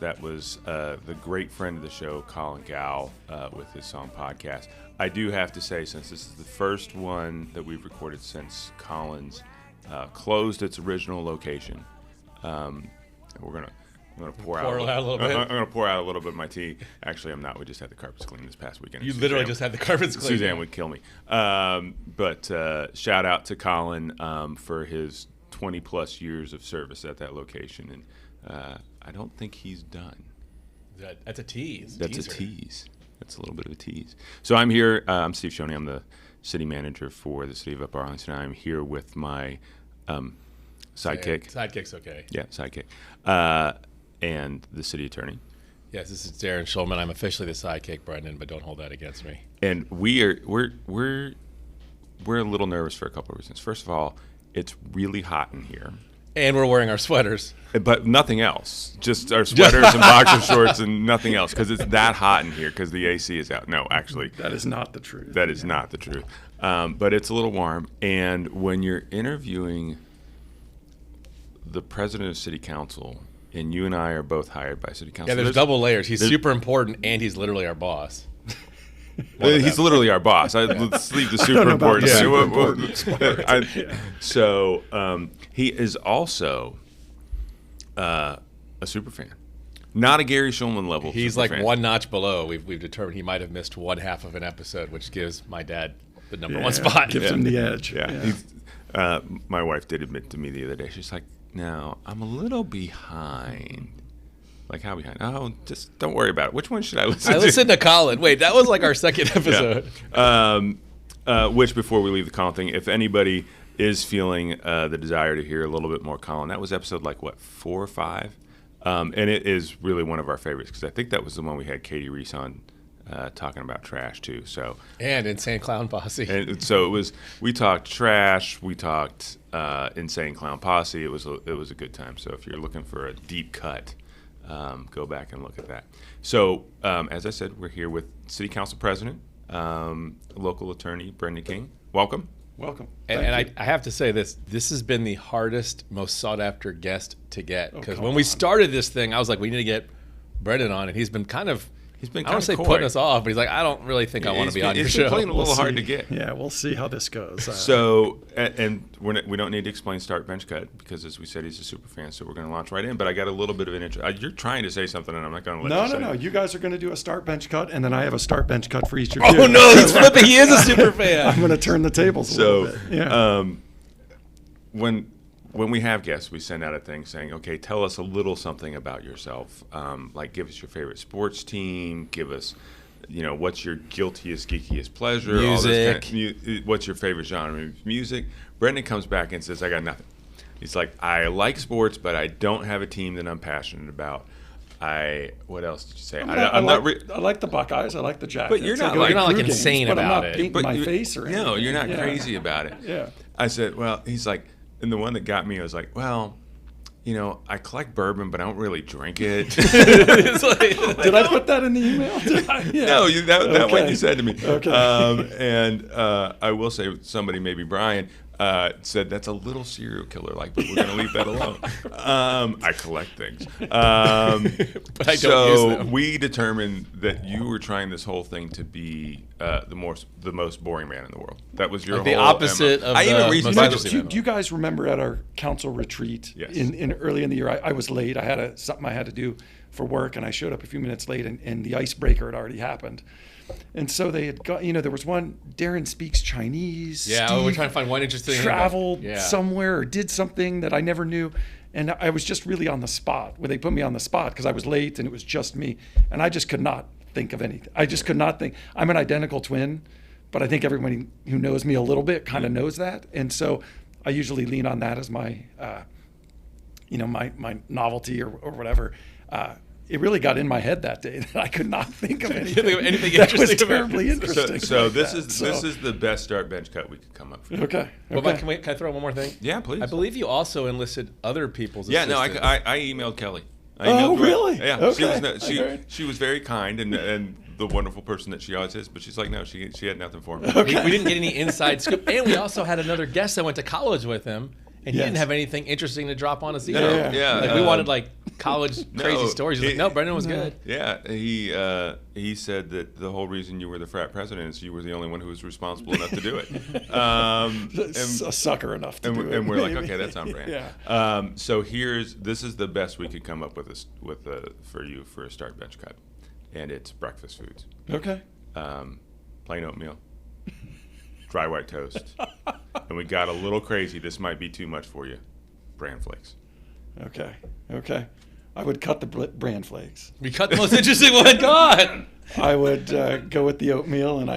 That was the great friend of the show, Colin Gow, with his song Podcast. I do have to say, since this is the first one that we've recorded since Colin's closed its original location, I'm gonna pour out a little bit. I'm gonna pour out a little bit of my tea. Actually, I'm not. We just had the carpets cleaned this past weekend. You literally just had the carpets cleaned. Suzanne would kill me. But shout out to Colin for his 20 plus years of service at that location, and I don't think he's done. That's a tease. That's a tease. That's a little bit of a tease. So I'm here. I'm Steve Shoney. I'm the city manager for the city of Upper Arlington. I'm here with my sidekick. Sidekick's okay. Yeah, sidekick. And the city attorney. Yes, this is Darren Schulman. I'm officially the sidekick, Brendan, but don't hold that against me. And we're a little nervous for a couple of reasons. First of all, it's really hot in here. And we're wearing our sweaters. But nothing else. Just our sweaters and boxer shorts and nothing else, because it's that hot in here because the AC is out. No, actually. That is not the truth. That is not the truth. But it's a little warm. And when you're interviewing the president of city council, and you and I are both hired by city council. Yeah, there's double layers. He's super important, and he's literally our boss. He's literally our boss. Let's leave the super important. So he is also a super fan, not a Gary Schulman level. He's like fan. One notch below. We've determined he might have missed one half of an episode, which gives my dad the number one spot. Gives him the edge. Yeah. My wife did admit to me the other day. She's like, "Now I'm a little behind." Like, how behind? Oh, just don't worry about it. Which one should I listen to? I listened to Colin. Wait, that was like our second episode. Yeah. Which, before we leave the Colin thing, if anybody is feeling the desire to hear a little bit more Colin, that was episode 4 or 5? And it is really one of our favorites, because I think that was the one we had Katie Reese on talking about trash, too. And Insane Clown Posse. And so we talked trash, we talked Insane Clown Posse. It was a good time. So if you're looking for a deep cut, go back and look at that. So, as I said, we're here with City Council President, local attorney, Brendan King. Welcome. Welcome. And I have to say this has been the hardest, most sought-after guest to get. Because when we started this thing, I was like, we need to get Brendan on, and he's been kind of, I don't say putting us off, but he's like, I don't really think I want to be on your show. It's playing a little hard to get. Yeah, we'll see how this goes. So, and we don't need to explain Start Bench Cut, because, as we said, he's a super fan, so we're going to launch right in. But I got a little bit of an intro. You're trying to say something, and I'm not going to let you say it. No. You guys are going to do a Start Bench Cut, and then I have a Start Bench Cut for each of you. Oh, no, he's flipping. He is a super fan. I'm going to turn the tables a little bit. Yeah. When we have guests, we send out a thing saying, okay, tell us a little something about yourself. Like, give us your favorite sports team. Give us, what's your guiltiest, geekiest pleasure. Music. What's your favorite genre of music. Brendan comes back and says, I got nothing. He's like, I like sports, but I don't have a team that I'm passionate about. What else did you say? I like the Buckeyes. I like the Jackets. But you're not insane but about I'm not it. painting my face or anything. No, you're not crazy about it. Yeah. I said, well, he's like, and the one that got me, I was like, well, I collect bourbon, but I don't really drink it. Did I put that in the email? Yeah. No, that one you said to me. Okay. And I will say, somebody, maybe Brian, said that's a little serial killer like, but we're going to leave that alone. I collect things. But I don't use them. We determined that you were trying this whole thing to be the most boring man in the world. That was your the opposite of do you guys remember at our council retreat in early in the year, I was late. I had something I had to do for work, and I showed up a few minutes late, and the icebreaker had already happened. And so they had got, there was one, Darren speaks Chinese. Yeah, Steve we're trying to find one interesting thing. Traveled somewhere or did something that I never knew. And I was just really on the spot. They put me on the spot because I was late and it was just me. And I just could not think of anything. I just could not think. I'm an identical twin, but I think everybody who knows me a little bit kind of knows that. And so I usually lean on that as my, my novelty or whatever. It really got in my head that day that I could not think of anything that was terribly interesting. So this is the best Start Bench Cut we could come up with. Okay. Well, can I throw one more thing? Yeah, please. I believe you also enlisted other people's assistance. assistance. I emailed Kelly. Really? Yeah. Okay. She was very kind and the wonderful person that she always is, but she's like, no, she had nothing for me. Okay. We didn't get any inside scoop. And we also had another guest that went to college with him. And he didn't have anything interesting to drop on us either. No, yeah. Like we wanted like college crazy stories. He's like, no, Brendan was good. Yeah, he said that the whole reason you were the frat president is you were the only one who was responsible enough to do it. A sucker enough to do it. And we're like, okay, that's on brand. Yeah. So this is the best we could come up with for you for a start bench cut, and it's breakfast foods. Okay. Plain oatmeal, dry white toast, and we got a little crazy. This might be too much for you. Bran flakes. Okay. I would cut the bran flakes. We cut the most interesting one. God. I would go with the oatmeal, and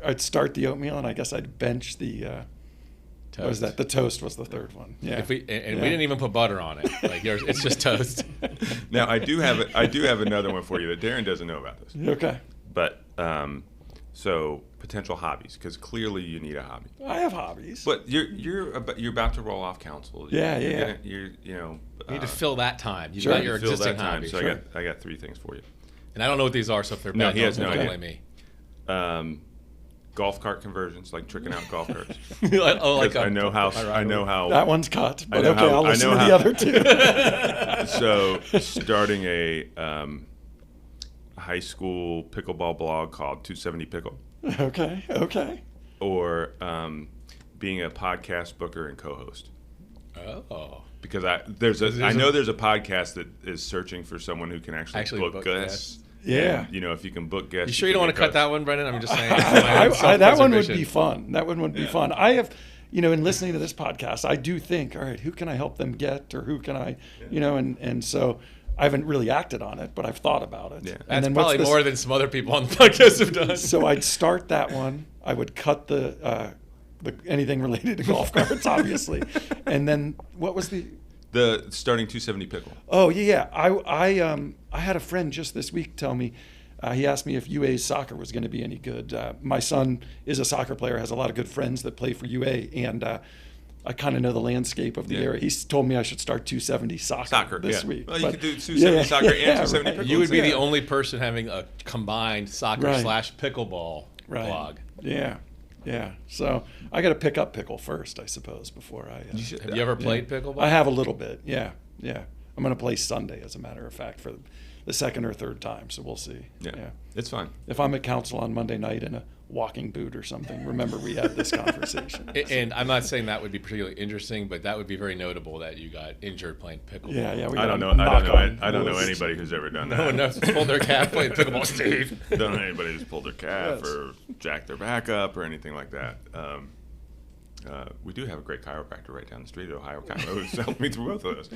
I'd start the oatmeal, and I guess I'd bench the. Toast. What was that? The toast was the third one. Yeah. We didn't even put butter on it. Like it's just toast. Now I do have another one for you that Darren doesn't know about this. Okay. But so potential hobbies, because clearly you need a hobby. I have hobbies. But you're about to roll off council. Yeah. You need to fill that time. You've Sure. got your fill existing that time. hobby. So Sure. I got 3 things for you. And I don't know what these are, so if they're No, bad, he has no don't idea. blame me. Golf cart conversions, like tricking out golf carts. Oh, like I know how. That one's cut, but know okay, how- I'll I listen know to how- the other two. So starting a high school pickleball blog called 270 Pickle, Okay. or being a podcast booker and co-host. Oh. Because I know there's a podcast that is searching for someone who can actually book guests. Yeah. And, if you can book guests. You sure you don't want to cut that one, Brendan? I'm just saying. That one would be fun. That one would be fun. I have, in listening to this podcast, I do think, all right, who can I help them get, or who can I, and so I haven't really acted on it, but I've thought about it. Yeah. And That's then probably more than some other people on the podcast have done. So I'd start that one. I would cut the anything related to golf carts, obviously, and then what was the starting 270 Pickle. Oh yeah. I had a friend just this week tell me, he asked me if UA's soccer was going to be any good. My son is a soccer player, has a lot of good friends that play for UA, and I kind of know the landscape of the area. He's told me I should start 270 soccer this week. Well, you could do 270 soccer and 270 right. Pickle. You would be the only person having a combined soccer Right. / pickleball blog. Yeah. So I got to pick up pickle first, I suppose, before I. Have you ever played pickleball? I have a little bit. Yeah. I'm going to play Sunday, as a matter of fact, for the second or third time. So we'll see. Yeah. It's fun. If I'm at council on Monday night in a walking boot or something, remember we had this conversation. And I'm not saying that would be particularly interesting, but that would be very notable that you got injured playing pickleball. Yeah. I don't know. I don't know anybody who's ever done that. No one knows pulled their calf playing pickleball, Steve. Don't know anybody who's pulled their calf or jacked their back up or anything like that. We do have a great chiropractor right down the street at Ohio Chiro who's helped me through both of those.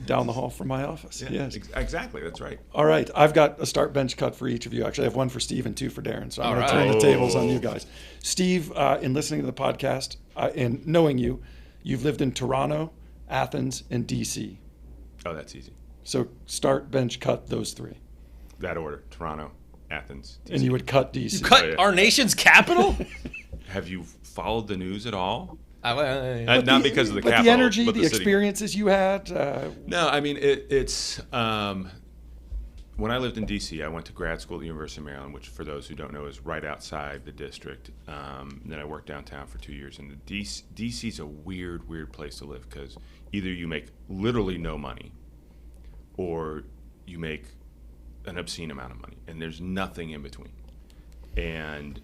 Down the hall from my office. Yes. Exactly. That's right. All right. I've got a start bench cut for each of you. Actually, I have one for Steve and 2 for Darren. So I'm going to turn the tables on you guys. Steve, in listening to the podcast and knowing you, you've lived in Toronto, Athens, and DC. Oh, that's easy. So start bench cut those 3. That order: Toronto, Athens, DC. And you would cut DC. You cut our nation's capital? Have you followed the news at all? Not Not because of the but capital, the energy, but the city. experiences you had. No, I mean it's. When I lived in D.C., I went to grad school at the University of Maryland, which, for those who don't know, is right outside the district. Then I worked downtown for 2 years, and D.C.'s a weird place to live because either you make literally no money, or you make an obscene amount of money, and there's nothing in between. And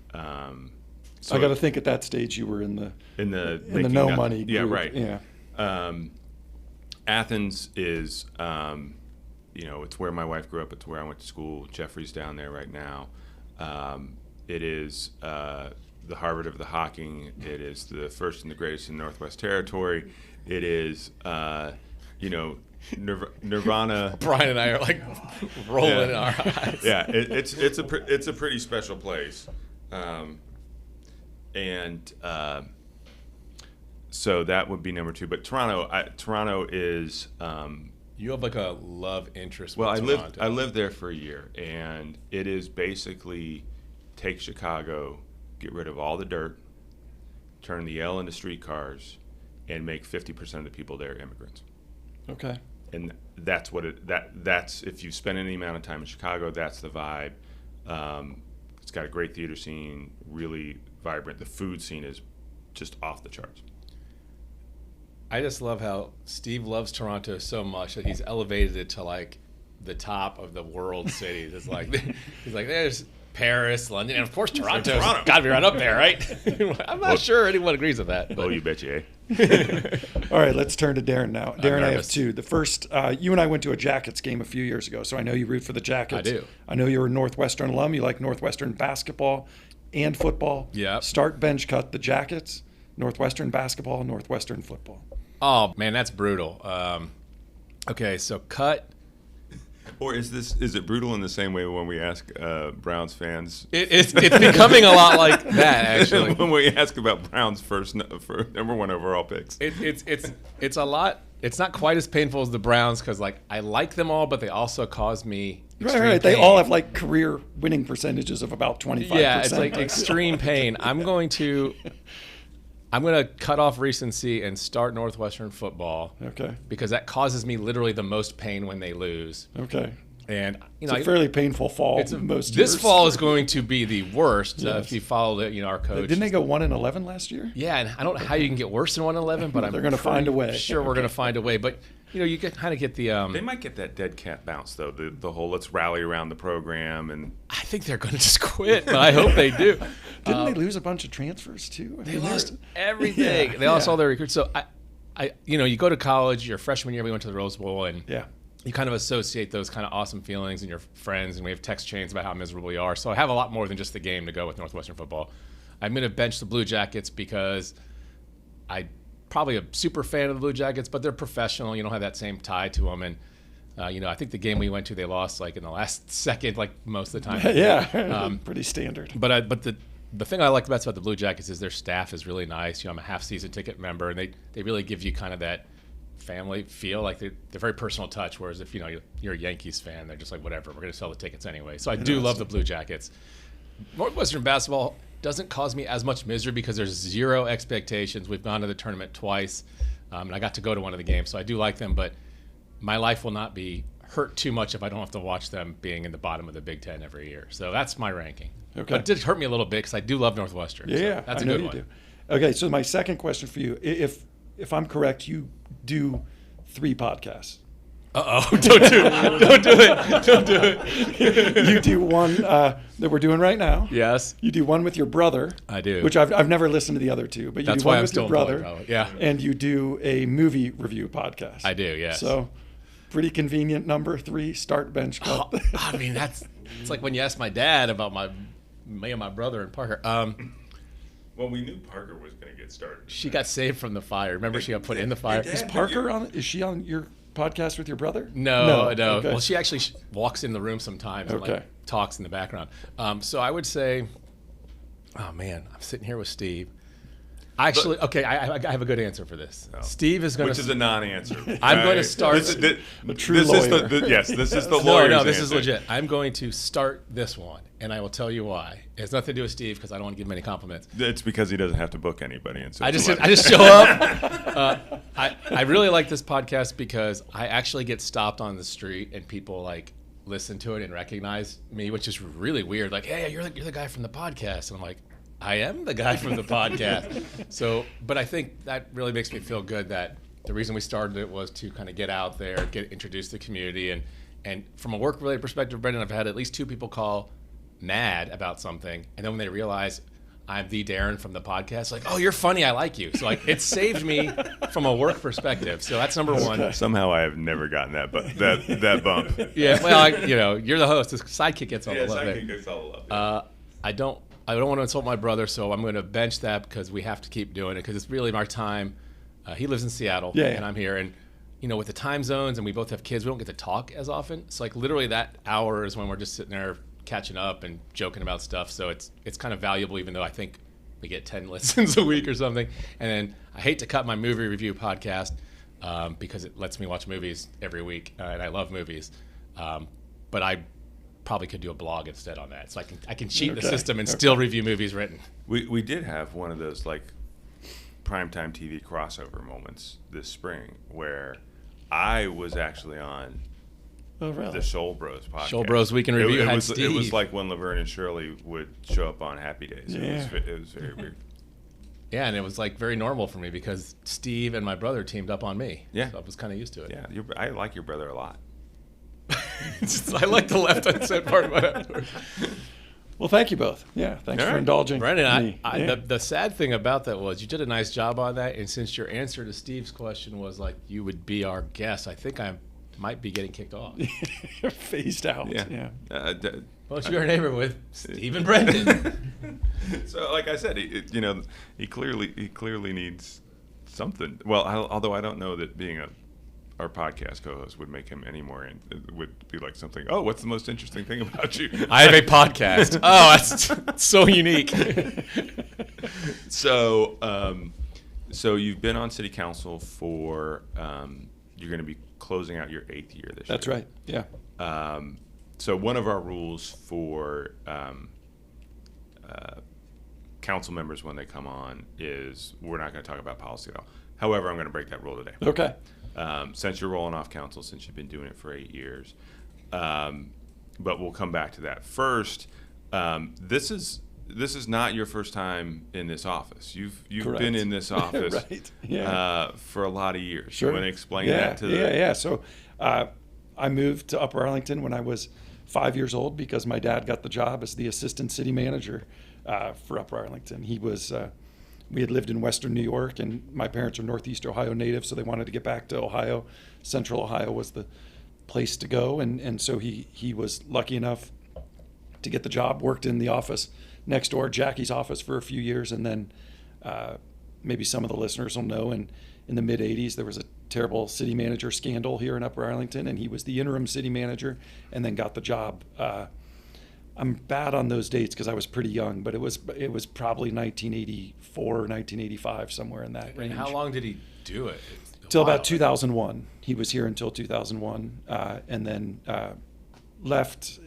so I got to think at that stage you were in the making no nothing. money Yeah, group. right. Yeah. Athens is, it's where my wife grew up. It's where I went to school. Jeffrey's down there right now. It is the Harvard of the hockey. It is the first and the greatest in Northwest Territory. It is, Nirvana. Brian and I are like rolling in our eyes. Yeah, it's a pretty special place. So that would be number 2. But Toronto is. You have like a love interest. Well, with Toronto. I lived there for a year, and it is basically take Chicago, get rid of all the dirt, turn the L into streetcars, and make 50% of the people there immigrants. Okay. And that's what that's if you spend any amount of time in Chicago, that's the vibe. It's got a great theater scene, really vibrant. The food scene is just off the charts. I just love how Steve loves Toronto so much that he's elevated it to like the top of the world cities. It's like he's like, there's Paris, London, and of course Toronto's got to be right up there, right? I'm not sure anyone agrees with that. But. Oh, you bet you, All right, let's turn to Darren now. Darren, I have two. The first, you and I went to a Jackets game a few years ago, so I know you root for the Jackets. I do. I know you're a Northwestern alum. You like Northwestern basketball and football. Yeah. Start, bench, cut the Jackets, Northwestern basketball, Northwestern football. Oh, man, that's brutal. Okay, so cut. Or is it brutal in the same way when we ask Browns fans? It's becoming a lot like that, actually. When we ask about Browns for number 1 overall picks. It's a lot. It's not quite as painful as the Browns because like I like them all, but they also cause me extreme right. They pain. all have like career winning percentages of about 25%. Yeah, it's like extreme pain. I'm going to cut off recency and start Northwestern football. Okay. Because that causes me literally the most pain when they lose. Okay. And it's a fairly painful fall. This years. Fall is going to be the worst if you follow our coach. Didn't they go 1-11 last year? Yeah, and I don't know how you can get worse than 1-11, but they're going to find a way. Sure, we're going to find a way. But you kind of get the. They might get that dead cat bounce though. The whole let's rally around the program and. I think they're going to just quit, but I hope they do. Didn't they lose a bunch of transfers too? They lost everything. They lost all their recruits. So you go to college. Your freshman year, we went to the Rose Bowl, and you kind of associate those kind of awesome feelings in your friends, and we have text chains about how miserable we are. So I have a lot more than just the game to go with Northwestern football. I'm going to bench the Blue Jackets because I'm probably a super fan of the Blue Jackets, but they're professional. You don't have that same tie to them, and I think the game we went to, they lost like in the last second, like most of the time. Yeah, pretty standard. But the thing I like best about the Blue Jackets is their staff is really nice. I'm a half-season ticket member, and they really give you kind of that family feel. Like they're very personal touch, whereas if you're a Yankees fan, they're just like, whatever, we're going to sell the tickets anyway. So I do love the Blue Jackets. Northwestern basketball doesn't cause me as much misery because there's zero expectations. We've gone to the tournament twice, and I got to go to one of the games, so I do like them, but my life will not be hurt too much if I don't have to watch them being in the bottom of the Big Ten every year. So that's my ranking. Okay. But it did hurt me a little bit because I do love Northwestern. Yeah, so that's a good one. Do. Okay, so my second question for you, if I'm correct, you do 3 podcasts. Uh-oh, don't do it. You do one that we're doing right now. Yes. You do one with your brother. I do. Which I've never listened to the other 2, but you do one with your brother. Yeah. And you do a movie review podcast. I do, yes. So pretty convenient number 3, start, bench, cut. Oh, I mean, it's like when you asked my dad about me and my brother and Parker. Well, we knew Parker was going to get started. She got saved from the fire. Remember, she got put in the fire. Is Parker on? Is she on your podcast with your brother? No. Okay. Well, she actually walks in the room sometimes and like talks in the background. So I would say, oh man, I'm sitting here with Steve. Actually, okay, I have a good answer for this. Oh. Steve is going to... Which is a non-answer. I'm going to start... This is the lawyer's No, this answer. is legit. I'm going to start this one, and I will tell you why. It has nothing to do with Steve because I don't want to give him any compliments. It's because he doesn't have to book anybody. And so I just show up. I really like this podcast because I actually get stopped on the street and people like listen to it and recognize me, which is really weird. Like, hey, you're the guy from the podcast. And I'm like, I am the guy from the podcast. So, but I think that really makes me feel good that the reason we started it was to kind of get out there, get introduced to the community. And from a work-related perspective, Brendan, I've had at least 2 people call mad about something. And then when they realize I'm the Darren from the podcast, like, oh, you're funny, I like you. So like it saved me from a work perspective. So that's number 1. Somehow I have never gotten that, but that bump. Yeah, well, you're the host. The sidekick gets all the love. Sidekick gets all the love. I don't want to insult my brother, so I'm going to bench that because we have to keep doing it because it's really our time. He lives in Seattle, and I'm here. And, with the time zones and we both have kids, we don't get to talk as often. So, like, literally that hour is when we're just sitting there catching up and joking about stuff. So it's kind of valuable, even though I think we get 10 listens a week or something. And then I hate to cut my movie review podcast because it lets me watch movies every week, and I love movies. But I probably could do a blog instead on that, so I can cheat the system and still review movies written. We did have one of those like primetime TV crossover moments this spring where I was actually on the Shoal Bros podcast. Shoal Bros Week in Review had Steve. It was like when Laverne and Shirley would show up on Happy Days. It was very weird. Yeah, and it was like very normal for me because Steve and my brother teamed up on me. Yeah. So I was kind of used to it. Yeah, I like your brother a lot. I like the left unsaid part of my Well, thank you both. Yeah, thanks for indulging Brendan, me. the sad thing about that was you did a nice job on that, and since your answer to Steve's question was like you would be our guest, I think I might be getting kicked off. Phased out. Yeah. Well, you're a neighbor with Steve and Brendan. So, like I said, he clearly needs something. Well, although I don't know that being our podcast co-host would make him any more. It would be like something. Oh, what's the most interesting thing about you? I have a podcast. Oh, that's so unique. So you've been on city council for. You're going to be closing out your 8th year this year. That's right. Yeah. So one of our rules for council members when they come on is we're not going to talk about policy at all. However, I'm going to break that rule today. Okay. Since you're rolling off council, since you've been doing it for 8 years. But we'll come back to that. First, this is not your first time in this office. You've been in this office right. Yeah. for a lot of years. Sure. You want to explain that to Yeah. So I moved to Upper Arlington when I was 5 years old because my dad got the job as the assistant city manager for Upper Arlington. He was we had lived in Western New York, and my parents are Northeast Ohio natives, so they wanted to get back to Ohio. Central Ohio was the place to go, and so he was lucky enough to get the job, worked in the office next door, Jackie's office, for a few years, and then maybe some of the listeners will know, in the mid-'80s, there was a terrible city manager scandal here in Upper Arlington, and he was the interim city manager and then got the job. I'm bad on those dates because I was pretty young, but it was probably 1984 or 1985, somewhere in that range. And how long did he do it? Till about 2001. He was here until 2001, and then left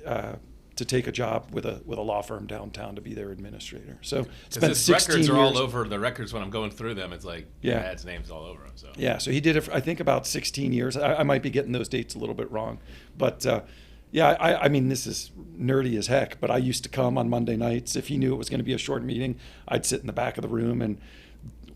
to take a job with a law firm downtown to be their administrator. So spent 16 records years. are all over the records when I'm going through them. It's like Dad's name's all over them. So so he did it for, I think, about 16 years. I might be getting those dates a little bit wrong, but I mean, this is nerdy as heck, but I used to come on Monday nights. If he knew it was going to be a short meeting, I'd sit in the back of the room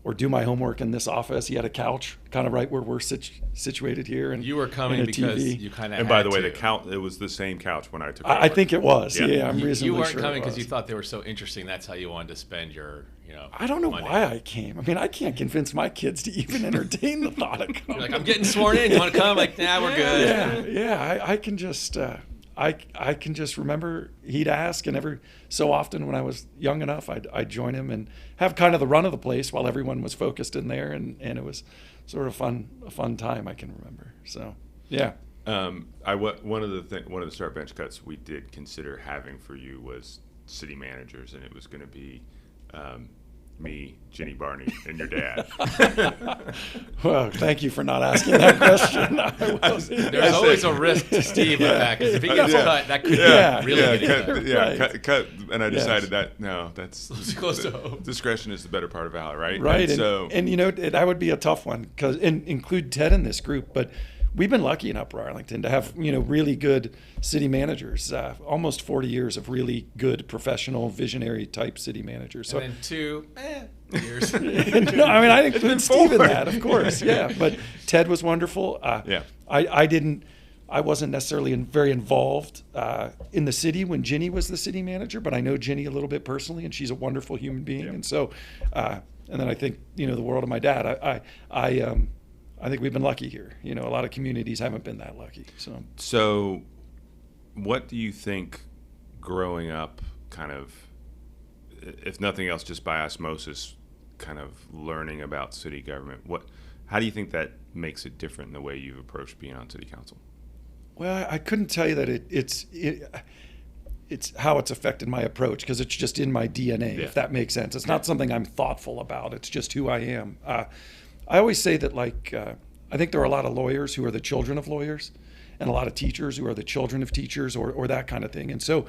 or do my homework in this office. He had a couch kind of right where we're situated here. And you were coming because TV. You kind of. And by the way, it was the same couch when I took over. I think it was. Yeah, I'm reasonably sure. You weren't coming because you thought they were so interesting. That's how you wanted to spend your, I don't know Monday. why I came. I mean, I can't convince my kids to even entertain the thought of coming. You're like, I'm getting sworn in. You want to come? Like, nah, we're good. Yeah. I can just. I can just remember he'd ask, and every so often when I was young enough, I'd join him and have kind of the run of the place while everyone was focused in there, and it was sort of a fun time I can remember. So yeah. One of the start bench cuts we did consider having for you was city managers, and it was going to be me, Ginny Barney, and your dad. Well, thank you for not asking that question. There's always a risk to Steve with that, because if he gets cut, that could really get cut. Yeah, cut. And I decided that's close to home. Discretion is the better part of valor, right? Right. And that would be a tough one because include Ted in this group, but we've been lucky in Upper Arlington to have really good city managers. Almost 40 years of really good professional, visionary type city managers. So and then 2 years. No, I mean I include Steve in that, of course. Yeah, but Ted was wonderful. I wasn't necessarily very involved in the city when Ginny was the city manager, but I know Ginny a little bit personally, and she's a wonderful human being. Yeah. And so, and then I think the world of my dad. I think we've been lucky here. A lot of communities haven't been that lucky. So what do you think growing up, kind of, if nothing else, just by osmosis, kind of learning about city government, how do you think that makes it different in the way you've approached being on city council? Well, I couldn't tell you that it's how it's affected my approach, because it's just in my DNA, if that makes sense. It's not something I'm thoughtful about. It's just who I am. I always say that, I think there are a lot of lawyers who are the children of lawyers, and a lot of teachers who are the children of teachers, or that kind of thing. And so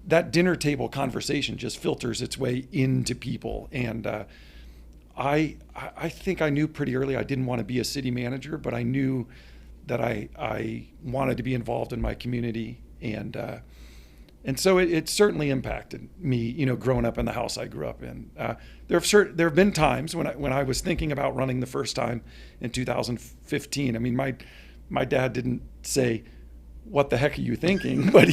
that dinner table conversation just filters its way into people. And I think I knew pretty early I didn't want to be a city manager, but I knew that I wanted to be involved in my community, and And so it certainly impacted me, growing up in the house I grew up in. There have been times when I was thinking about running the first time in 2015. I mean, my dad didn't say, "What the heck are you thinking?" But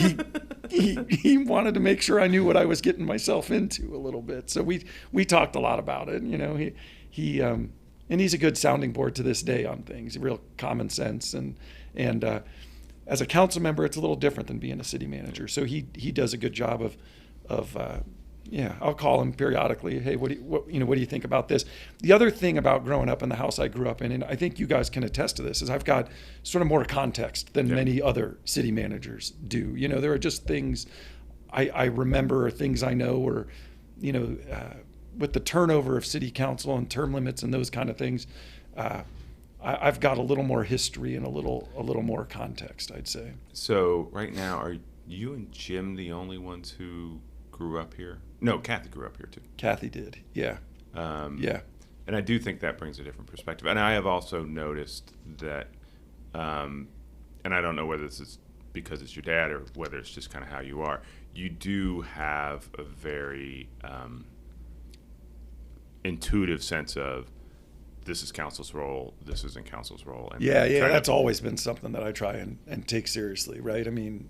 he wanted to make sure I knew what I was getting myself into a little bit. So we talked a lot about it. And he's a good sounding board to this day on things. Real common sense and as a council member, it's a little different than being a city manager. So he does a good job of I'll call him periodically. Hey, what do you think about this? The other thing about growing up in the house I grew up in, and I think you guys can attest to this, is I've got sort of more context than many other city managers do. There are just things I remember, or things I know, or with the turnover of city council and term limits and those kind of things. I've got a little more history and a little more context, I'd say. So right now, are you and Jim the only ones who grew up here? No, Kathy grew up here too. Kathy did, yeah. Yeah. And I do think that brings a different perspective. And I have also noticed that, and I don't know whether this is because it's your dad or whether it's just kind of how you are, you do have a very intuitive sense of, this is council's role, this isn't council's role. And that's always been something that I try and take seriously, right? I mean,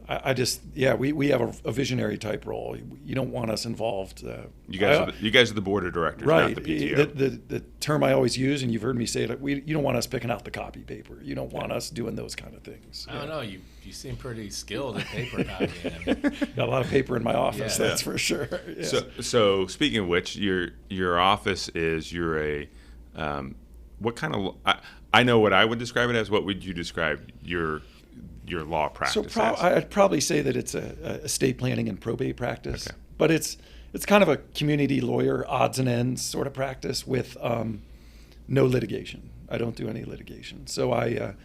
we have a visionary type role. You don't want us involved. You guys are the board of directors, right? Not the PTO. The term I always use, and you've heard me say it, you don't want us picking out the copy paper. You don't want us doing those kind of things. I don't know. You seem pretty skilled at paper copying. Got a lot of paper in my office, that's for sure. Yeah. So speaking of which, your office you're a what kind of? I know what I would describe it as. What would you describe your law practice? I'd probably say that it's a estate planning and probate practice, okay. But it's kind of a community lawyer, odds and ends sort of practice with no litigation. I don't do any litigation. So I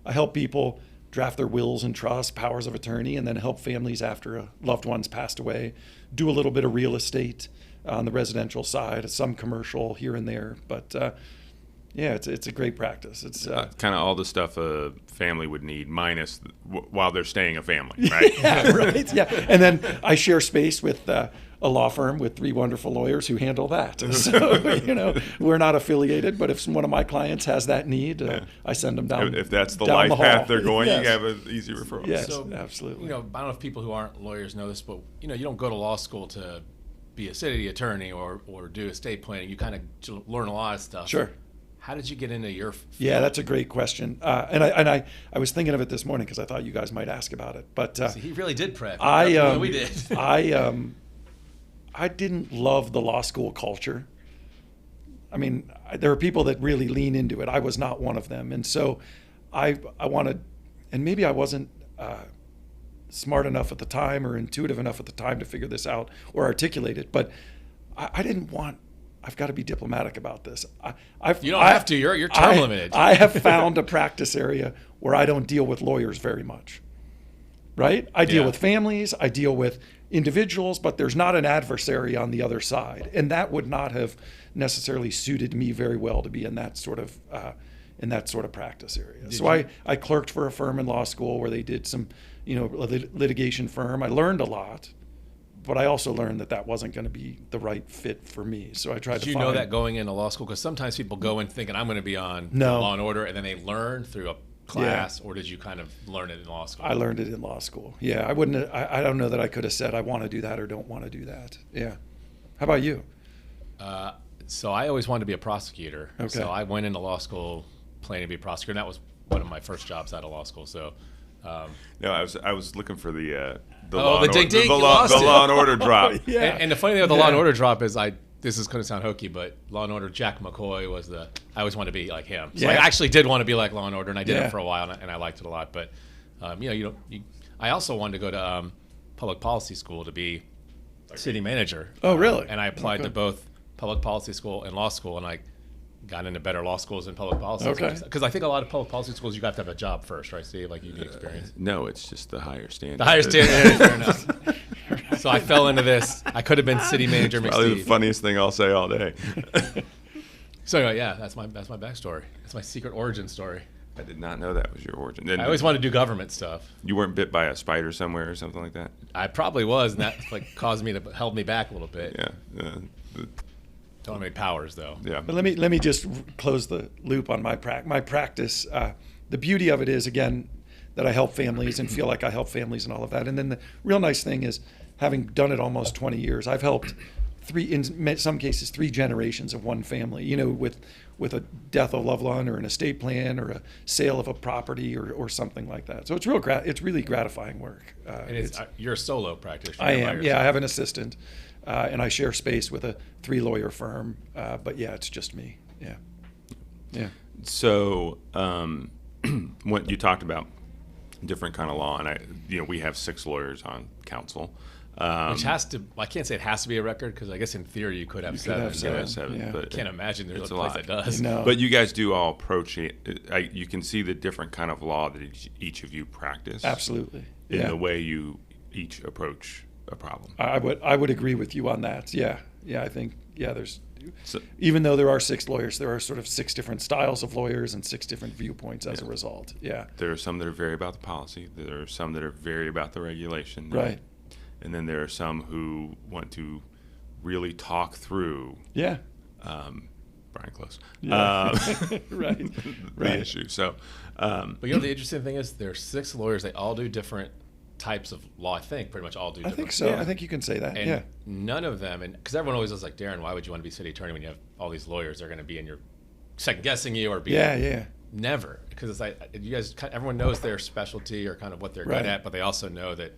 help people draft their wills and trusts, powers of attorney, and then help families after a loved one's passed away. Do a little bit of real estate on the residential side, some commercial here and there, but it's a great practice. It's kind of all the stuff a family would need, minus while they're staying a family, right? Yeah, right. Yeah, and then I share space with a law firm with 3 wonderful lawyers who handle that. So we're not affiliated, but if one of my clients has that need, I send them down. If that's the life path they're going, yes. You have an easy referral. Yes, so, absolutely. I don't know if people who aren't lawyers know this, but you don't go to law school to be a city attorney or do estate planning. You kind of learn a lot of stuff. Sure. How did you get into your field? Yeah, that's a great question. And I was thinking of it this morning because I thought you guys might ask about it. But see, he really did prep. We did. I didn't love the law school culture. I mean, there are people that really lean into it. I was not one of them. And so I wanted, and maybe I wasn't smart enough at the time or intuitive enough at the time to figure this out or articulate it, but I didn't want, I've got to be diplomatic about this. You don't have to. You're term limited. I have found a practice area where I don't deal with lawyers very much. Right? I deal with families. I deal with individuals, but there's not an adversary on the other side, and that would not have necessarily suited me very well to be in that sort of practice area. So I clerked for a firm in law school where they did some, litigation firm. I learned a lot. But I also learned that wasn't going to be the right fit for me. So I tried to find... Did you know that going into law school? Because sometimes people go in thinking, I'm going to be on Law and Order, and then they learn through a class, or did you kind of learn it in law school? I learned it in law school. Yeah, I wouldn't... I don't know that I could have said I want to do that or don't want to do that. Yeah. How about you? So I always wanted to be a prosecutor. Okay. So I went into law school planning to be a prosecutor, and that was one of my first jobs out of law school. So... no, I was looking for the Law and Order drop. Yeah. And the funny thing with the Law and Order drop is this is going to sound hokey, but Law and Order, Jack McCoy was I always wanted to be like him. So I actually did want to be like Law and Order, and I did it for a while, and I liked it a lot. But I also wanted to go to public policy school to be city manager. Oh, really? And I applied to both public policy school and law school, and I got into better law schools than public policy. Okay. Because I think a lot of public policy schools, you have to have a job first, right, Steve? Like you need experience. No, it's just the higher standard. The higher standard, fair enough. So I fell into this. I could have been city manager. Probably the funniest thing I'll say all day. So anyway, that's my backstory. That's my secret origin story. I did not know that was your origin. Then I always wanted to do government stuff. You weren't bit by a spider somewhere or something like that? I probably was, and that caused me to held me back a little bit. Yeah. Don't have any powers though. Yeah. But let me just close the loop on my practice. The beauty of it is, again, that I help families and feel like I help families and all of that. And then the real nice thing is, having done it almost 20 years, I've helped in some cases 3 generations of one family, you know, with a death of a loved one or an estate plan or a sale of a property or something like that. So it's really gratifying work. And you're a solo practitioner. I am. Yeah, I have an assistant, and I share space with a 3-lawyer firm. But yeah, it's just me. Yeah. Yeah. So what you talked about, different kind of law, and we have 6 lawyers on council. Which has to, I can't say it has to be a record, because I guess in theory you could have 7. Yeah. But I can't imagine there's a lot place that does. No. But you guys do all approach it. You can see the different kind of law that each of you practice. Absolutely. In the way you each approach a problem. I would agree with you on that. Yeah. I think there's. So, even though there are 6 lawyers, there are sort of 6 different styles of lawyers and 6 different viewpoints as a result. Yeah. There are some that are very about the policy. There are some that are very about the regulation. Right. And then there are some who want to really talk through. Yeah. Brian Close. Yeah. Right. The issue. So, but the interesting thing is there are 6 lawyers. They all do different types of law. I think pretty much all do. I think so. Yeah. I think you can say that. And none of them, and because everyone always was like, Darren, why would you want to be city attorney when you have all these lawyers? They're going to be in your second guessing you or be. Yeah. Never, because it's like you guys. Everyone knows their specialty or kind of what they're good at, but they also know that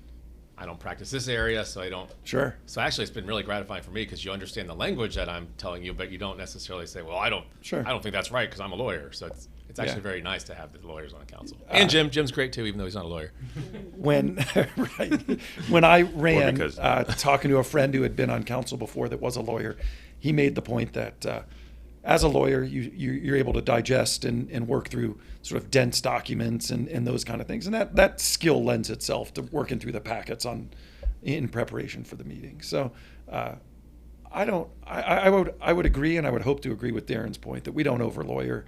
I don't practice this area, so I don't. Sure. So actually, it's been really gratifying for me because you understand the language that I'm telling you, but you don't necessarily say, "Well, I don't think that's right because I'm a lawyer." So it's actually very nice to have the lawyers on the council. And Jim's great too, even though he's not a lawyer. When I ran, talking to a friend who had been on council before that was a lawyer, he made the point that as a lawyer, you're able to digest and work through sort of dense documents and those kind of things, and that skill lends itself to working through the packets in preparation for the meeting. So I would agree, and I would hope to agree with Darren's point that we don't over lawyer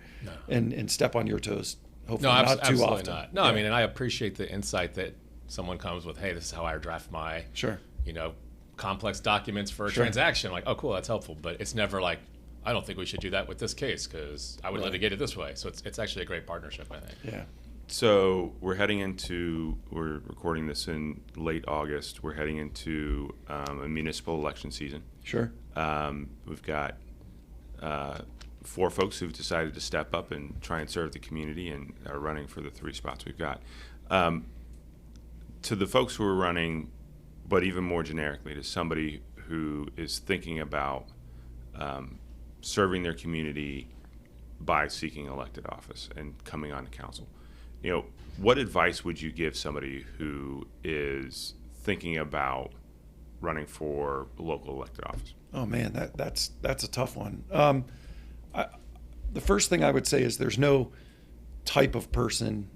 and step on your toes. Hopefully not too often. Not. No, I mean, and I appreciate the insight that someone comes with. Hey, this is how I draft my complex documents for a transaction. Like, oh, cool, that's helpful. But it's never like, I don't think we should do that with this case because I would litigate it this way. So it's actually a great partnership, I think. Yeah. So we're recording this in late August. We're heading into a municipal election season. Sure. We've got 4 folks who've decided to step up and try and serve the community and are running for the 3 spots we've got. To the folks who are running, but even more generically, to somebody who is thinking about serving their community by seeking elected office and coming on to council, what advice would you give somebody who is thinking about running for local elected office? Oh man, that's a tough one. The first thing I would say is there's no type of person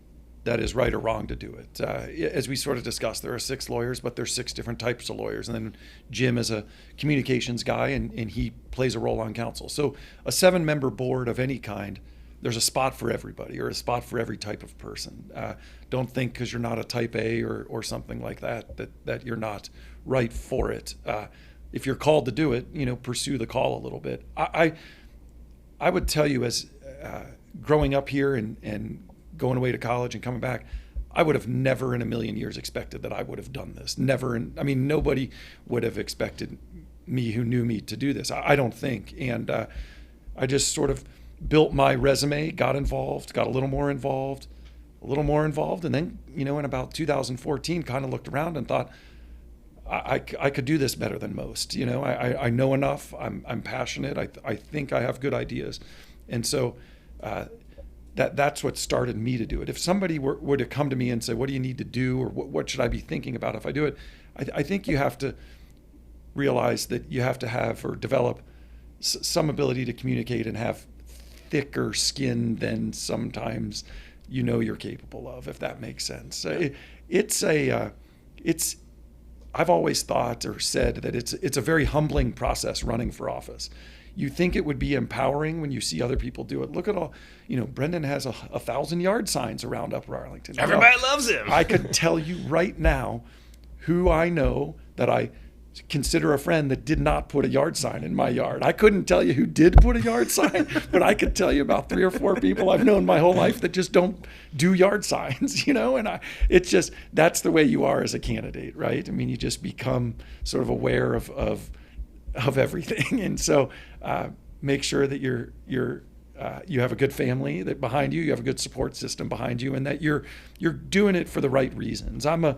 that is right or wrong to do it. As we sort of discussed, there are 6 lawyers, but there's 6 different types of lawyers. And then Jim is a communications guy, and he plays a role on council. So a 7-member board of any kind, there's a spot for everybody or a spot for every type of person. Don't think because you're not a type A or something like that you're not right for it. If you're called to do it, pursue the call a little bit. I would tell you, as growing up here and going away to college and coming back, I would have never in a million years expected that I would have done this. Never. Nobody would have expected me who knew me to do this. I don't think. And I just sort of built my resume, got involved, got a little more involved. And then, in about 2014, kind of looked around and thought, I could do this better than most. I know enough. I'm passionate. I think I have good ideas. And so that's what started me to do it. If somebody were to come to me and say, what do you need to do, or what should I be thinking about if I do it, I think you have to realize that you have to have or develop some ability to communicate and have thicker skin than sometimes you're capable of, if that makes sense. I've always thought or said that it's a very humbling process running for office. you think it would be empowering when you see other people do it. Look at all, Brendan has 1,000-yard signs around Upper Arlington. Everybody loves him. I could tell you right now who I know that I consider a friend that did not put a yard sign in my yard. I couldn't tell you who did put a yard sign, but I could tell you about 3 or 4 people I've known my whole life that just don't do yard signs, and it's just, that's the way you are as a candidate, right? I mean, you just become sort of aware of everything. And so make sure that you have a good family that behind you have a good support system behind you, and that you're doing it for the right reasons. I'm a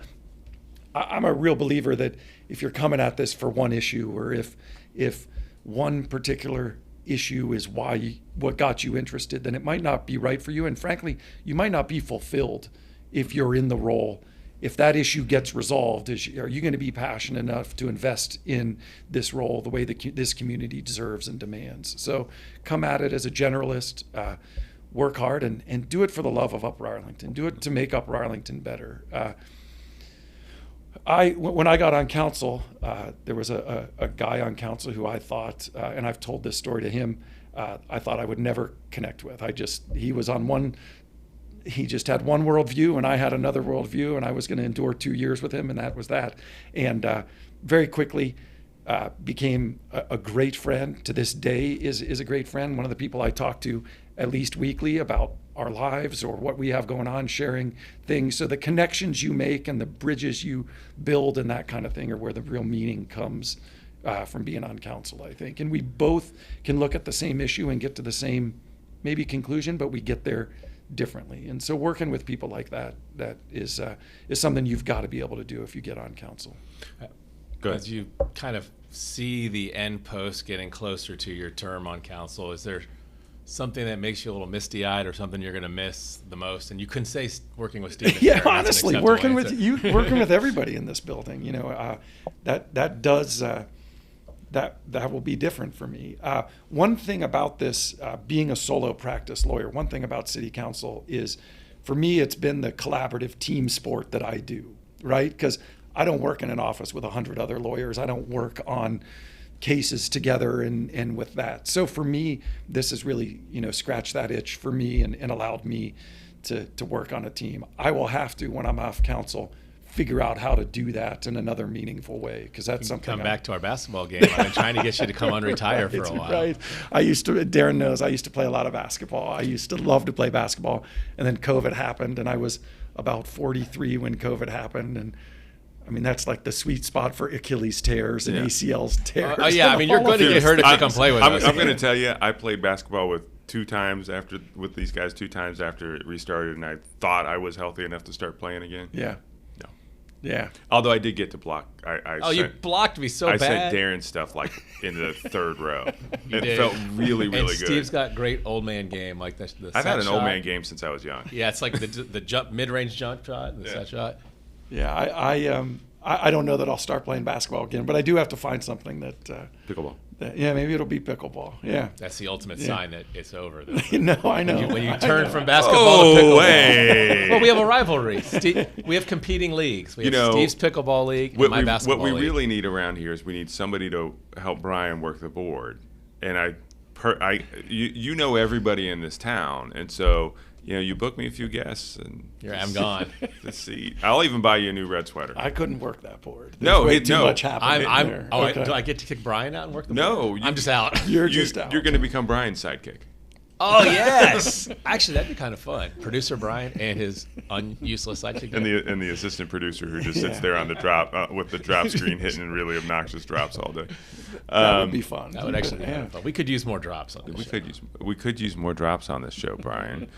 real believer that if you're coming at this for one issue, or if one particular issue is what got you interested, then it might not be right for you. And frankly, you might not be fulfilled if you're in the role. If that issue gets resolved, are you going to be passionate enough to invest in this role the way that this community deserves and demands? So come at it as a generalist, work hard, and do it for the love of Upper Arlington. Do it to make Upper Arlington better. When I got on council, there was a guy on council who I thought, and I've told this story to him, I thought I would never connect with. He just had one worldview, and I had another worldview, and I was going to endure 2 years with him, and that was that. And very quickly became a great friend. To this day is a great friend. One of the people I talk to at least weekly about our lives or what we have going on, sharing things. So the connections you make and the bridges you build and that kind of thing are where the real meaning comes from being on council, I think. And we both can look at the same issue and get to the same maybe conclusion, but we get there differently. And so working with people like that is something you've got to be able to do if you get on council. Good. As you kind of see the end post getting closer to your term on council, is there something that makes you a little misty-eyed, or something you're going to miss the most? And you couldn't say working with Steve. Yeah, honestly, working with everybody in this building, that does that will be different for me. One thing about this, being a solo practice lawyer, one thing about city council is, for me, it's been the collaborative team sport that I do, right? Because I don't work in an office with 100 other lawyers. I don't work on cases together and with that. So for me, this has really, scratched that itch for me and allowed me to work on a team. I will have to, when I'm off council, figure out how to do that in another meaningful way, because that's something. Come back to our basketball game. I've been trying to get you to come unretire for a while. Right. Darren knows I used to play a lot of basketball. I used to love to play basketball, and then COVID happened, and I was about 43 when COVID happened, and I mean, that's like the sweet spot for Achilles tears and ACLs tears. Yeah, I mean, you're going to get hurt if you come play with us. I'm going to tell you, I played basketball with these guys 2 times after it restarted, and I thought I was healthy enough to start playing again. Yeah. No. Yeah. Although I did get to block. You blocked me so bad. I sent Darren stuff like into the 3rd row. It felt really, really good. Steve's got great old man game, like the I've had an old man game since I was young. Yeah, it's like the jump, mid-range jump shot, the set shot. Yeah, I don't know that I'll start playing basketball again, but I do have to find something that pickleball. Maybe it'll be pickleball. Yeah, that's the ultimate sign that it's over. No, I know. When you turn from basketball to pickleball. Way. Well, we have a rivalry. We have competing leagues. We have Steve's pickleball league and my basketball league. What we really need around here is we need somebody to help Brian work the board. And you know everybody in this town, and so. You book me a few guests, and I'm gone. To see, I'll even buy you a new red sweater. I couldn't work that board. There's too much happening there. Okay. Do I get to kick Brian out and work the board? No, I'm just out. You're just out. You're going to become Brian's sidekick. Oh yes, actually that'd be kind of fun. Producer Brian and his useless sidekick. And the assistant producer who just sits there on the drop with the drop screen hitting really obnoxious drops all day. That would be fun. That would actually be fun. We could use more drops on this show. We could use more drops on this show, Brian.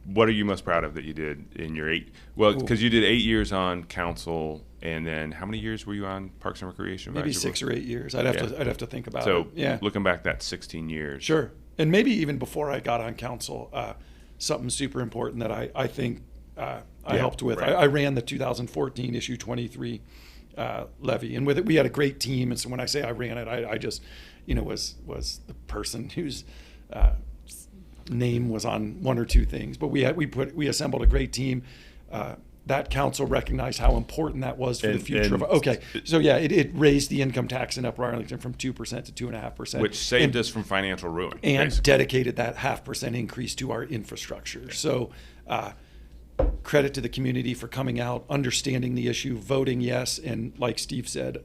What are you most proud of that you did in your because you did 8 years on council, and then how many years were you on Parks and Recreation? Maybe 6 or 8 years. I'd have to think about it. So looking back, that's 16 years. Sure. And maybe even before I got on council, something super important that I think I helped with. Right. I ran the 2014 issue 23 levy, and with it we had a great team. And so when I say I ran it, I just was the person whose name was on 1 or 2 things. But we assembled a great team. that council recognized how important that was for the future of. Okay, so yeah, it raised the income tax in Upper Arlington from 2% to 2.5%, which saved us from financial ruin, and basically. dedicated that 0.5% increase to our infrastructure. Yeah. So, credit to the community for coming out, understanding the issue, voting yes, and like Steve said,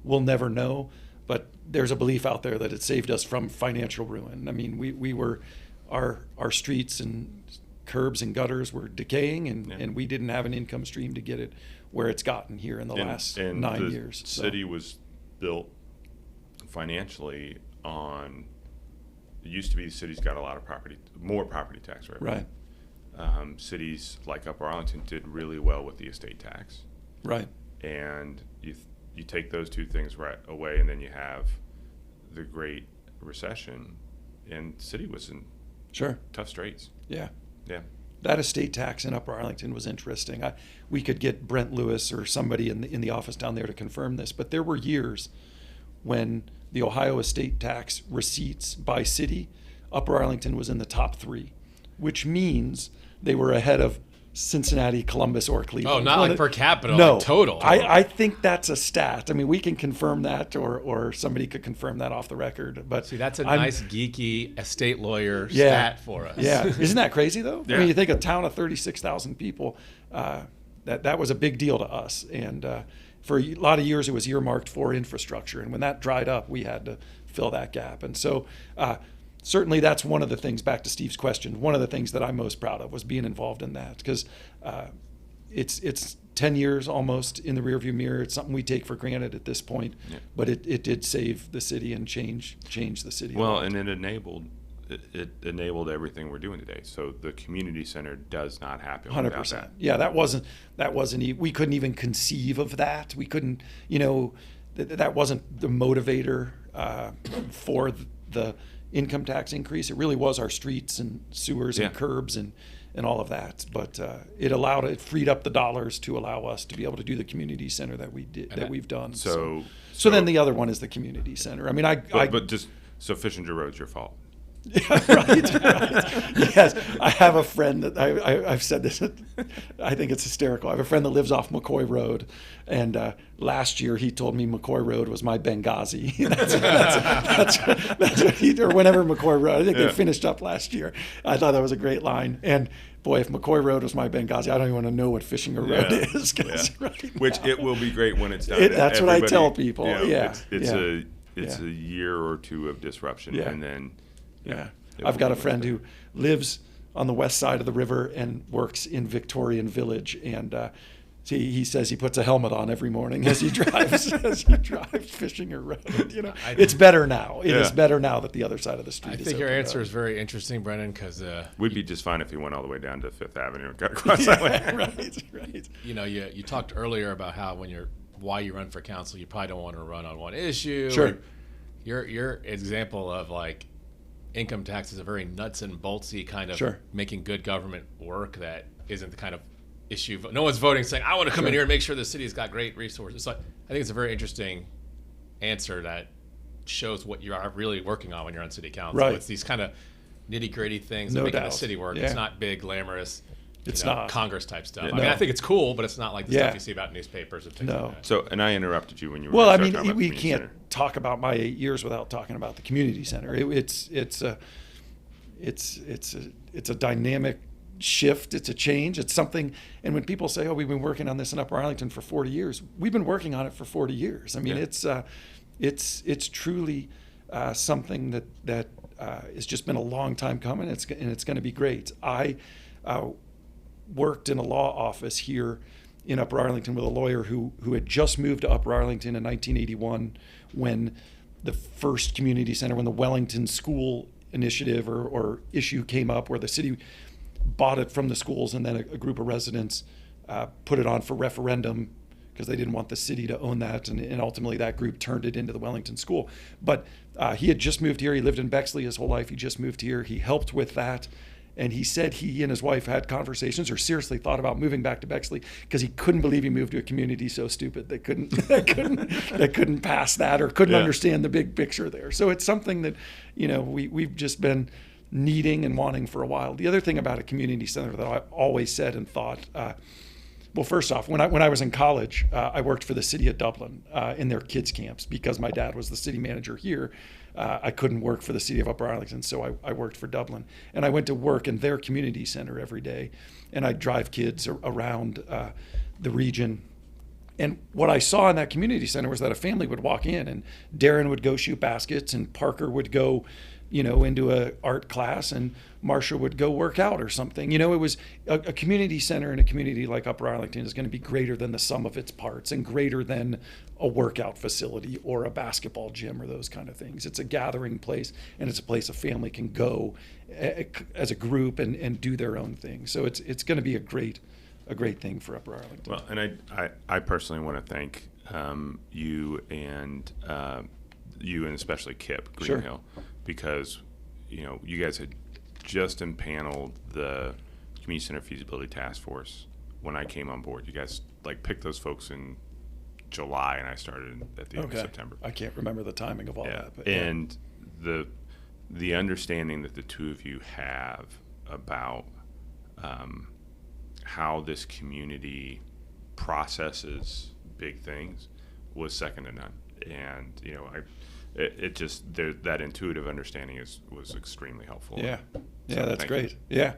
we'll never know, but there's a belief out there that it saved us from financial ruin. I mean, we were our streets and curbs and gutters were decaying, and we didn't have an income stream to get it where it's gotten here in the last 9 years. The city was built financially on. It used to be the city's got a lot of more property tax revenue. Right. Cities like Upper Arlington did really well with the estate tax. Right. And you take those two things right away, and then you have the Great Recession, and the city was in tough straits. Yeah. Yeah. That estate tax in Upper Arlington was interesting. We could get Brent Lewis or somebody in the office down there to confirm this, but there were years when the Ohio estate tax receipts by city, Upper Arlington was in the top 3, which means they were ahead of Cincinnati, Columbus, or Cleveland. Oh, not like per capita, no, like total. I think that's a stat. I mean, we can confirm that, or somebody could confirm that off the record. But see, that's a nice geeky estate lawyer stat for us. Yeah, isn't that crazy though? Yeah. I mean, you think a town of 36,000 people, that was a big deal to us, and for a lot of years it was earmarked for infrastructure, and when that dried up, we had to fill that gap, and so. Certainly, that's one of the things, back to Steve's question, one of the things that I'm most proud of was being involved in that, because it's 10 years almost in the rearview mirror. It's something we take for granted at this point, but it did save the city and change the city. Well, and it enabled everything we're doing today. So the community center does not happen 100%. Without that. Yeah, that wasn't we couldn't even conceive of that. We couldn't, that wasn't the motivator for the income tax increase. It really was our streets and sewers and curbs and all of that. But it freed up the dollars to allow us to be able to do the community center that we've done. So then the other one is the community center. I mean, so Fishinger Road's your fault. right. Yes, I have a friend that I've said this. I think it's hysterical. I have a friend that lives off McCoy Road, and last year he told me McCoy Road was my Benghazi. that's what he, or whenever McCoy Road. I think they finished up last year. I thought that was a great line. And boy, if McCoy Road was my Benghazi, I don't even want to know what Fishinger Road is. Which it will be great when it's done. That's what I tell people. It's a year or two of disruption, and then. Yeah, I've got a friend who lives on the west side of the river and works in Victorian Village, and he says he puts a helmet on every morning as he drives Fishinger Road. It's better now. It is better now that the other side of the street. I think your answer is very interesting, Brennan, because we'd be just fine if he went all the way down to Fifth Avenue and got across that way. Right. You talked earlier about how why you run for council, you probably don't want to run on one issue. Sure. Your example of income tax is a very nuts and boltsy kind of making good government work that isn't the kind of issue. No one's voting saying, I want to come in here and make sure the city's got great resources. So I think it's a very interesting answer that shows what you are really working on when you're on city council. Right. It's these kind of nitty gritty things that make the city work. It's not big, glamorous, not Congress type stuff. I mean, I think it's cool, but it's not like the stuff you see about newspapers and things like that. So, and I interrupted you when you were. Well, I mean, we can't talk about my 8 years without talking about the community center. It's a dynamic shift. It's a change. It's something. And when people say, "Oh, we've been working on this in Upper Arlington for 40 years," we've been working on it for 40 years. I mean, it's truly something that has just been a long time coming. It's going to be great. I worked in a law office here in Upper Arlington with a lawyer who had just moved to Upper Arlington in 1981 when the first community center, when the Wellington School initiative or issue came up where the city bought it from the schools, and then a group of residents put it on for referendum because they didn't want the city to own that, and ultimately that group turned it into the Wellington School. But he had just moved here. He lived in Bexley his whole life. He just moved here. He helped with that. And he said he and his wife had conversations or seriously thought about moving back to Bexley because he couldn't believe he moved to a community so stupid they couldn't pass that or couldn't understand the big picture there. So it's something that, we've just been needing and wanting for a while. The other thing about a community center that I always said and thought, Well, first off, when I was in college, I worked for the city of Dublin in their kids camps because my dad was the city manager here. I couldn't work for the city of Upper Arlington, so I worked for Dublin. And I went to work in their community center every day, and I'd drive kids around the region. And what I saw in that community center was that a family would walk in, and Darren would go shoot baskets, and Parker would go, into a art class, and Marsha would go work out or something. It was a community center in a community like Upper Arlington is going to be greater than the sum of its parts and greater than a workout facility or a basketball gym or those kind of things. It's a gathering place, and it's a place a family can go as a group and do their own thing. So it's going to be a great thing for Upper Arlington. Well, and I personally want to thank you and especially Kip Greenhill, because you guys had just impaneled the Community Center Feasibility Task Force when I came on board. You guys picked those folks in July, and I started at the end of September. I can't remember the timing of all that. But and the understanding that the two of you have about how this community processes big things was second to none. And that intuitive understanding was extremely helpful. Yeah, So that's great. You.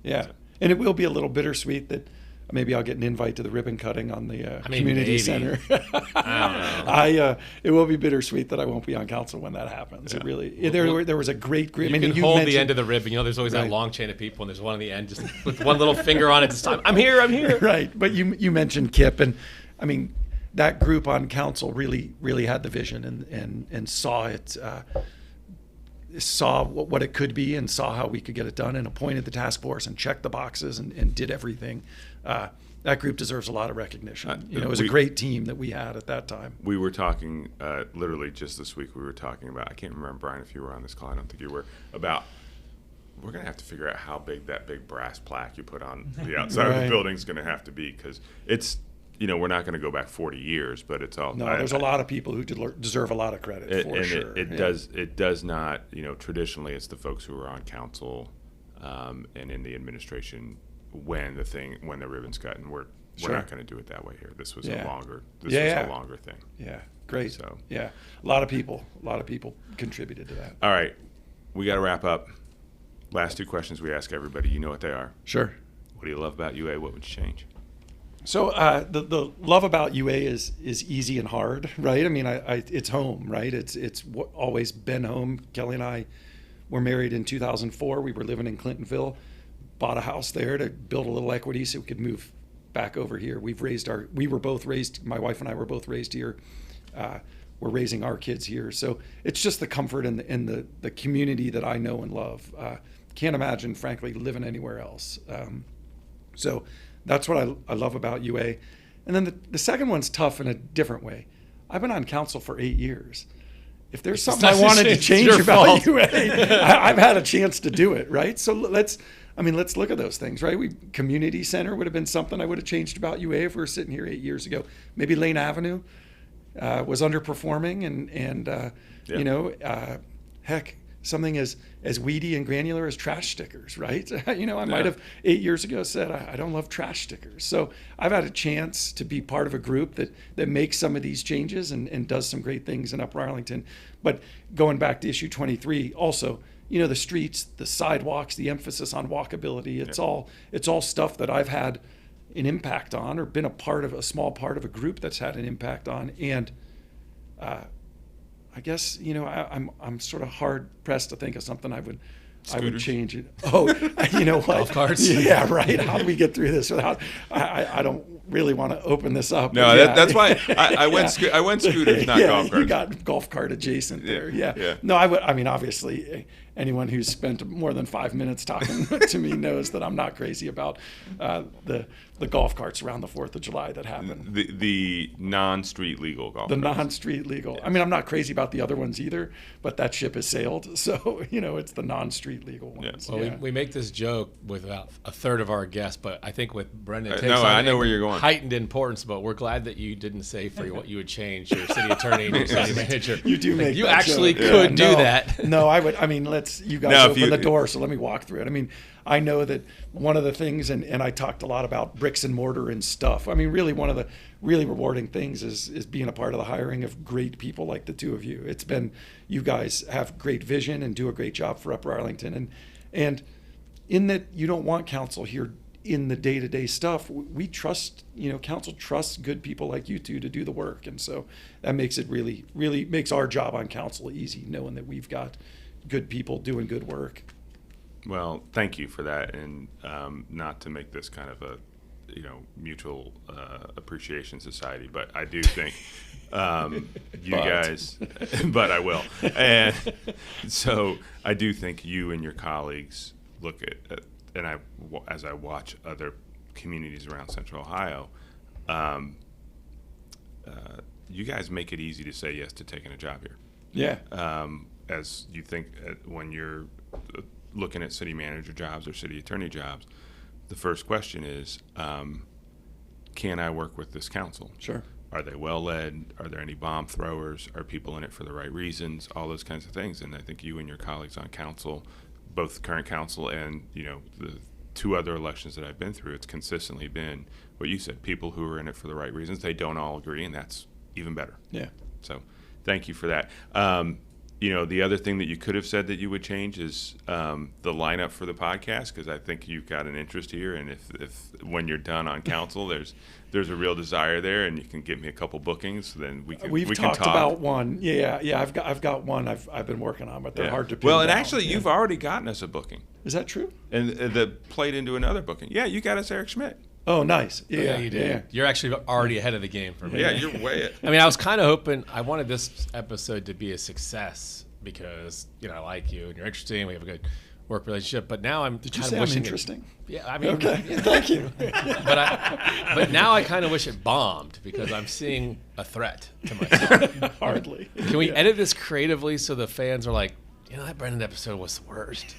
Yeah. And it will be a little bittersweet that maybe I'll get an invite to the ribbon cutting on the community center. I don't know. It will be bittersweet that I won't be on council when that happens. Yeah. It really there was a great group. You can hold the end of the ribbon. There's always that long chain of people, and there's one on the end just with one little finger on it this time. I'm here. Right. But you mentioned Kip, and I mean that group on council really had the vision and saw it. Saw what it could be and saw how we could get it done and appointed the task force and checked the boxes and did everything. That group deserves a lot of recognition. It was a great team that we had at that time. We were talking, literally just this week, we were talking about, I can't remember, Brian, if you were on this call, I don't think you were, about we're going to have to figure out how big that big brass plaque you put on the outside of the building is going to have to be, because it's, we're not going to go back 40 years, but it's all. No, there's a lot of people who deserve a lot of credit for sure. It does not, traditionally it's the folks who are on council and in the administration when the ribbon's cut, and we're not going to do it that way here. This was a longer thing. Yeah, great. So a lot of people contributed to that. All right, we got to wrap up. Last two questions we ask everybody. You know what they are. Sure. What do you love about UA? What would you change? So the love about UA is easy and hard, right? I mean, it's home, right? It's always been home. Kelly and I were married in 2004. We were living in Clintonville, bought a house there to build a little equity so we could move back over here. We were both raised, my wife and I were both raised here. We're raising our kids here. So it's just the comfort and the community that I know and love. Can't imagine, frankly, living anywhere else. So that's what I love about UA. And then the second one's tough in a different way. I've been on council for 8 years. If there's something I wanted to change about UA, I've had a chance to do it, right? So let's look at those things, right? Community center would have been something I would have changed about UA if we were sitting here 8 years ago. Maybe Lane Avenue was underperforming and heck, something as weedy and granular as trash stickers, right? I might have 8 years ago said, I don't love trash stickers. So I've had a chance to be part of a group that makes some of these changes and does some great things in Upper Arlington. But going back to issue 23, also, the streets, the sidewalks, the emphasis on walkability, it's all stuff that I've had an impact on or been a small part of a group that's had an impact on. And I guess I'm sort of hard pressed to think of something I would change it. Oh, you know what? Golf carts. Yeah, right. How do we get through this without? I don't really want to open this up. No, that's why I went scooters, not golf carts. You got golf cart adjacent there. Yeah. No, I mean, obviously, anyone who's spent more than 5 minutes talking to me knows that I'm not crazy about the golf carts around the 4th of July that happen. The non-street legal golf carts. The non-street legal. Yes. I mean, I'm not crazy about the other ones either, but that ship has sailed. So, it's the non-street legal ones. Well, we make this joke with about a third of our guests, but I think with Brendan. I know where you're going. heightened importance, but we're glad that you didn't say for what you would change your city attorney and your city manager. You do make You that actually joke. could do that. No, I would. I mean, you guys Now, if open you- the door, so let me walk through it. I mean, I know that one of the things, and I talked a lot about bricks and mortar and stuff. I mean, really, one of the really rewarding things is being a part of the hiring of great people like the two of you. It's been, you guys have great vision and do a great job for Upper Arlington, and in that you don't want council here in the day-to-day stuff. We trust, council trusts good people like you two to do the work, and so that makes it really, really makes our job on council easy, knowing that we've got good people doing good work. Well, thank you for that, and not to make this kind of a mutual appreciation society, but I do think you guys, but I will, and so I do think you and your colleagues look at and as I watch other communities around Central Ohio, you guys make it easy to say yes to taking a job here. Yeah. As you think when you're looking at city manager jobs or city attorney jobs, the first question is, can I work with this council? Sure. Are they well led? Are there any bomb throwers? Are people in it for the right reasons? All those kinds of things. And I think you and your colleagues on council, both current council and the two other elections that I've been through, it's consistently been what you said: people who are in it for the right reasons. They don't all agree, and that's even better. Yeah. So, thank you for that. The other thing that you could have said that you would change is the lineup for the podcast, because I think you've got an interest here, and if when you're done on council, there's a real desire there, and you can give me a couple bookings, then we can talked talk about one. Yeah. I've got one I've been working on, but they're hard to pin Well, and down. actually, you've already gotten us a booking, Is that true? and that played into another booking. Yeah, you got us Eric Schmidt. Oh, nice. Yeah, you did. Yeah. You're actually already ahead of the game for me. Yeah, you're way. I mean, I was kind of hoping, I wanted this episode to be a success because, I like you and you're interesting. We have a good work relationship. But now I'm Did you kind say of I'm wishing interesting? Yeah, I mean, Okay. Thank you. but now I kind of wish it bombed because I'm seeing a threat to myself. Hardly. Can we edit this creatively so the fans are like, that Brendan episode was the worst?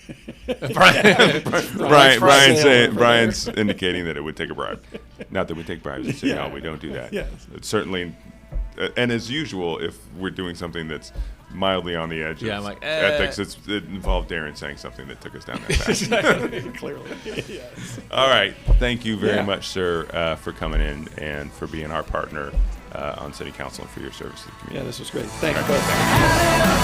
Brian's indicating that it would take a bribe. Not that we take bribes at City Hall. We don't do that. Yes. It's certainly, and as usual, if we're doing something that's mildly on the edge of I'm like, ethics, it involved Darren saying something that took us down that path. Clearly. Yes. All right. Thank you very Yeah. much, sir, for coming in and for being our partner on City Council and for your service to the community. Yeah, this was great. Thank you both.